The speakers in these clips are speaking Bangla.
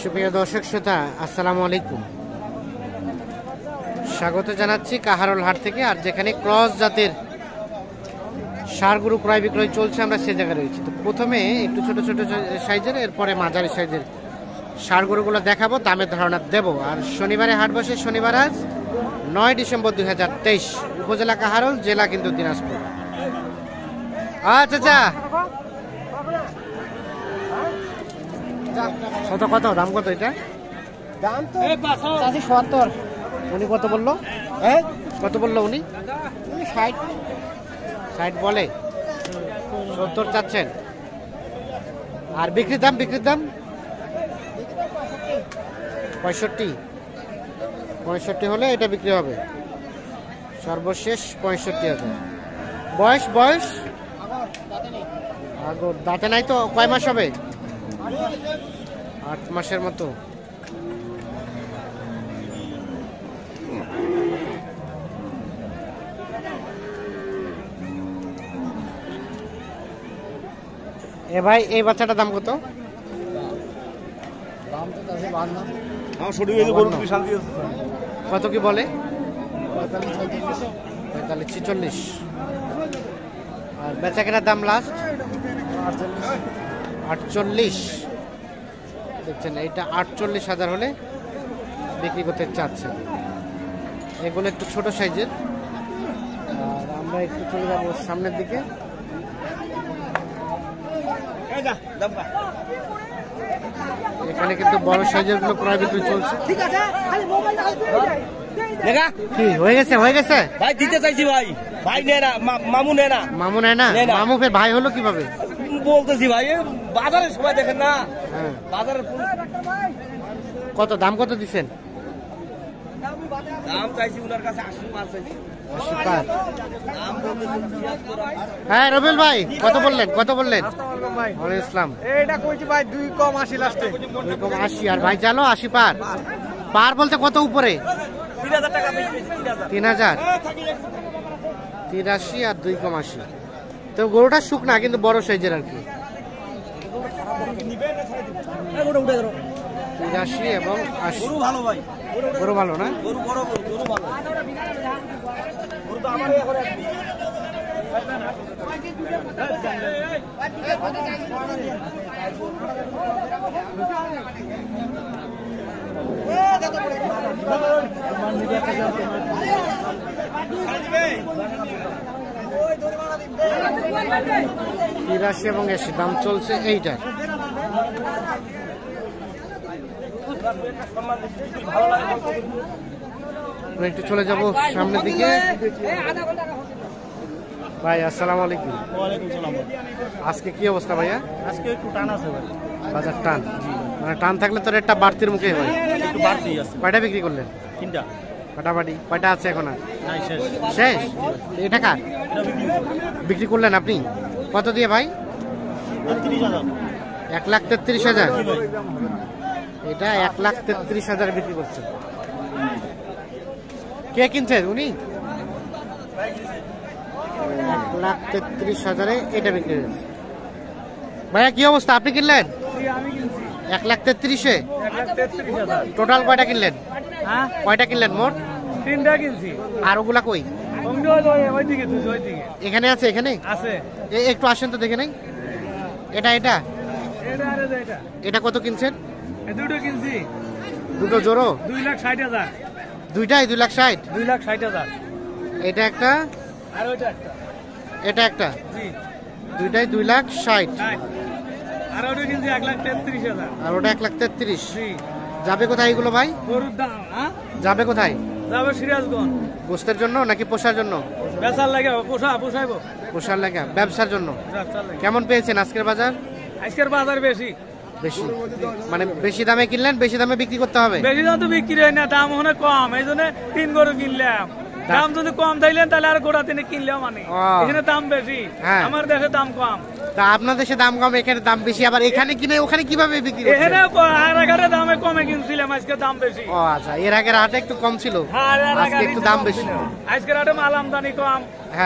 সুপ্রিয় দর্শক শ্রোতা, আসসালামু আলাইকুম। স্বাগত জানাচ্ছি কাহারোল হাট থেকে। আর যেখানে ক্রস জাতের ষাঁড় গরু ক্রয় বিক্রয় চলছে, আমরা সে জায়গায় রয়েছি। তো প্রথমে একটু ছোট ছোট সাইজের, এরপরে মাঝারি সাইজের ষাঁড় গরুগুলো দেখাবো, দামের ধারণা দেব। আর শনিবারে হাট বসে, শনিবার আজ 9 ডিসেম্বর 2023, উপজেলা কাহারোল, জেলা কিন্তু দিনাজপুর। আচ্ছা, কত কত দাম, কত এটা? দাম তো 70। উনি কত বললো? কত বললো উনি? 60 বলে, 70 চাচ্ছেন। আর বিক্রির দাম? বিক্রির দাম 65 হলে এটা বিক্রি হবে, সর্বশেষ 65,000। বয়স বয়স আগর দাঁতে নাই তো, কয় মাস হবে? 8 মাসের মতো। এ ভাই, এই বাচ্চাটার দাম কত? কত কি বলে? 45-46। আর বেচা কেনার দাম লাস্ট 48। দেখছেন, এইটা 48,000 হলে বিক্রি করতে চাচ্ছে। এগুলো একটু ছোট সাইজের। আর আমরা একটু চলে যাবো সামনের দিকে। এখানে কিন্তু বড় সাইজের গুলো ক্রয় বিক্রি চলছে। কি হয়ে গেছে? হয়ে গেছে ভাই, দিতে চাইছি ভাই। ভাই নেয় না, মামু নেয় না। মামু নেয় না? মামু ফের ভাই হলো কিভাবে? বলতেছি ভাই, বাজারে সবাই দেখেন না। বাজারের কত দাম, কত দিচ্ছেন? দাম চাইছি ওনার কাছে 80 মাল চাইছি। হ্যাঁ রবিল ভাই, কত বললেন? কত বললেন? ইসলাম এটা কইছি ভাই 2 কম 80 লাস্টে। 2 কম 80। আর ভাই জানো 80 পার? পার বলতে কত উপরে? 3000 টাকা বেশি। 3000। 83 আর 2 কম 80। তো গরুটা শুকনা কিন্তু বড় সাইজের আর কি। 83 এবং 80। গরু ভালো ভাই, গরু ভালো না? গরু বড় গরু, গরু ভালো। গরু তো আমারই এখন তিরাশি এবং 80 দাম চলছে এইটার। একটু চলে যাব সামনের দিকে। ভাই আসসালামু আলাইকুম। ওয়ালাইকুম সালাম। আজকে কি অবস্থা ভাইয়া? আজকে একটু টান আছে ভাই। বাজার টান? মানে টান থাকলে তো রেটটা বাড়তির মুখে হয়। একটু বাড়তি আছে। কয়টা বিক্রি করলেন? 3টা। ফাটাফাটি কয়টা আছে এখন? আর নাই, শেষ। শেষ? এটা কার এটা বিক্রি করলেন আপনি? কত দিয়ে ভাই? 30,000। 1,33,000। এটা 1,33,000 বিক্রি করছেন। কে কিনছে? উনি? 1,33,000 এটা বিক্রি হয়েছে। ভাইয়া কি অবস্থা, আপনি কিনলেন? আমি কিনছি 1,33,000। 1,33,000। টোটাল কয়টা কিনলেন? হ্যাঁ, কয়টা কিনলেন মোট? 3টা কিনছি। আর ওগুলা কই? ওইদিকে ওইদিকে এখানে আছে? এখানে আছে। একটু আসেন তো দেখে নেই। এটা এটা এটা আরে এটা। এটা কত কিনছেন? এই দুটো কিনছি। দুটো জোড়ো? 2,60,000। দুইটাই 2,60,000। 2,60,000। এটা একটা, আর ওইটা একটা। এটা একটা। জি, দুইটাই 2,60,000। আর ওটা কিনছি 1,33,000। আর ওটা 1,33,000। জি। যাবে কোথায় এগুলো ভাই? গরুর দাম যাবে কোথায়? যাবে সিরাজগঞ্জ। গোস্তের জন্য নাকি পোষার জন্য? বেচার লাগে, পোষাইবো। পোষার লাগা, ব্যবসার জন্য। ব্যবসার লাগে। কেমন পেয়েছেন আজকের বাজার? আজকের বাজার বেশি। বেশি মানে বেশি দামে কিনলেন, বেশি দামে বিক্রি করতে হবে। বেশি দাম তো বিক্রি হয় না, দাম ওখানে কম, এই জন্য 3 গরু কিনলাম। দাম যদি কম থাইলেন তাহলে আর গোড়া 3 কিনলাম। মানে এখানে দাম বেশি, আমার দেশে দাম কম। তা আপনার দেশে দাম কম, এখানে দাম বেশি। আবার এখানে কিনে ওখানে কিভাবে বিক্রি করছেন? এখানে আর আগে দামে কমে কিনছিলাম, আজকে দাম বেশি। ও আচ্ছা, এর আগের হাটে একটু কম ছিল, আজকে একটু দাম বেশি। আজকের হাটে মাল আমদানি কম,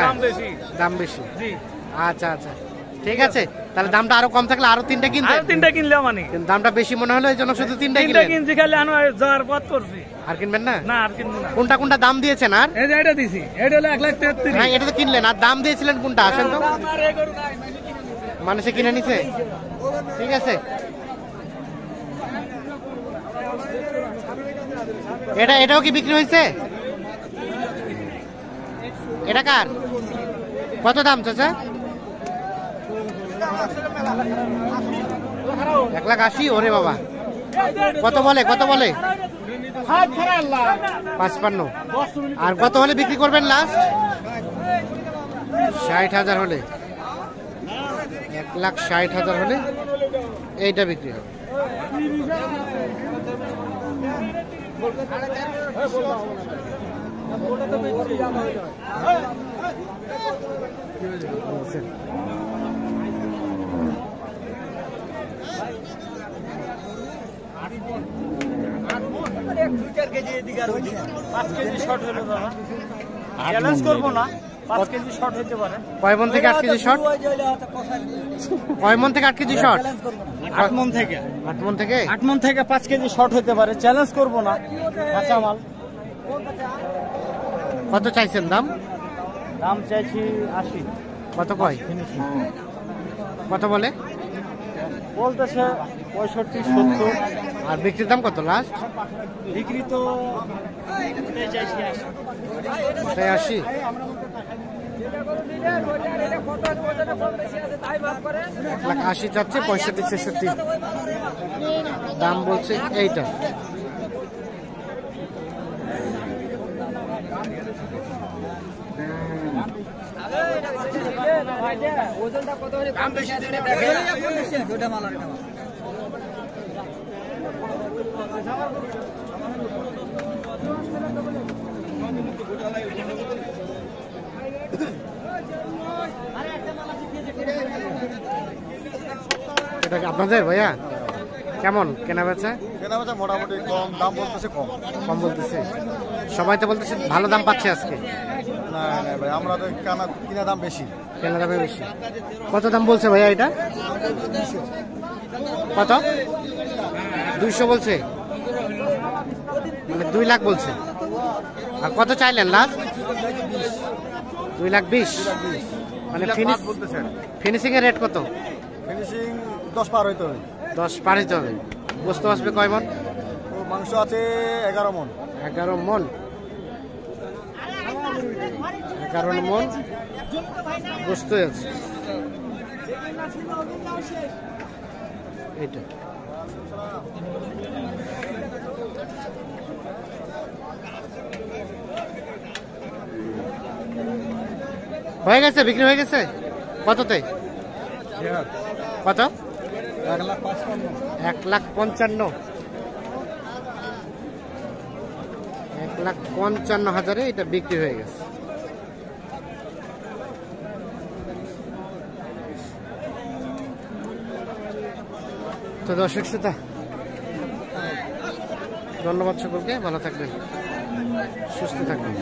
দাম বেশি। দাম বেশি। জি, আচ্ছা আচ্ছা, ঠিক আছে, তাহলে দামটা আরো কম থাকলে আরো 3টা কিনতে, আর 3টা কিনলেও মানে কিন্তু দামটা বেশি মনে হলো এই জন্য শুধু 3টা 3টা কিনলেন। কিনছি খালি আনো যাওয়ার পথ করছি। আর কিনবেন না? না আর কিনবো না। কোনটা কোনটা দাম দিয়েছেন? আর এই যে এটা দিছি, এটা হলো 1,33,000। হ্যাঁ এটা তো কিনলেন, আর দাম দিয়েছিলেন কোনটা? আসেন তো, আমার এই গরু নাই, মানুষে কিনে নিছে। ঠিক আছে, এটাও কি বিক্রি হয়েছে? এটা কার? কত দাম চাচা? 1,80,000? ওরে বাবা, কত বলে? 55। আর কত হলে বিক্রি করবেন লাস্ট? 60,000 হলে, 1,60,000 হলে এইটা বিক্রি হবে। চ্যালেঞ্জ করবো না, 5 কেজি শর্ট হতে পারে। কয় মন থেকে 8 কেজি শর্ট? কয় মন থেকে 8 কেজি শর্ট? 8 মন থেকে 8 মন থেকে 8 মন থেকে 5 কেজি শর্ট হতে পারে, চ্যালেঞ্জ করবো না। কাঁচা মাল। কত চাইছেন দাম? দাম চাইছি 80। কত কয়? কত বলে? বলতেছে 65, 70। আর বিক্রির দাম কত লাস্ট? বিক্রি তো চাইছি 80। লাখ 80 চাচ্ছে, 65, 66 দাম বলছে এইটা। এটা কি আপনাদের ভাইয়া? কেমন কেনা বেচা? মোটামুটি কম দাম বলতেছে, কম বলতেছে সবাই, তো বলতেছে ভালো দাম পাচ্ছে আজকে। না ভাই, আমরা তো কিনা দাম বেশি। কেনা দামে বেশি। কত দাম বলছে ভাইয়া এটা? কত? 200 বলছে, মানে 2 লাখ বলছে। আর কত চাইলেন লাস্ট? 2,20,000। মানে ফিনিশিং এর রেট কত? ফিনিশিং 10 পার হইতে হবে। 10 পার হইতে হবে। গোস্ত আসবে কয় মন? মাংস আছে 11 মন। 11 মন। 11 মন গোস্ত আছে। এইটা হয়ে গেছে, বিক্রি হয়ে গেছে। কততে? কত? 1,55,000। 1,55,000 এটা বিক্রি হয়ে গেছে। তো দর্শক শ্রোতা, ধন্যবাদ সকলকে, ভালো থাকবেন, সুস্থ থাকবেন।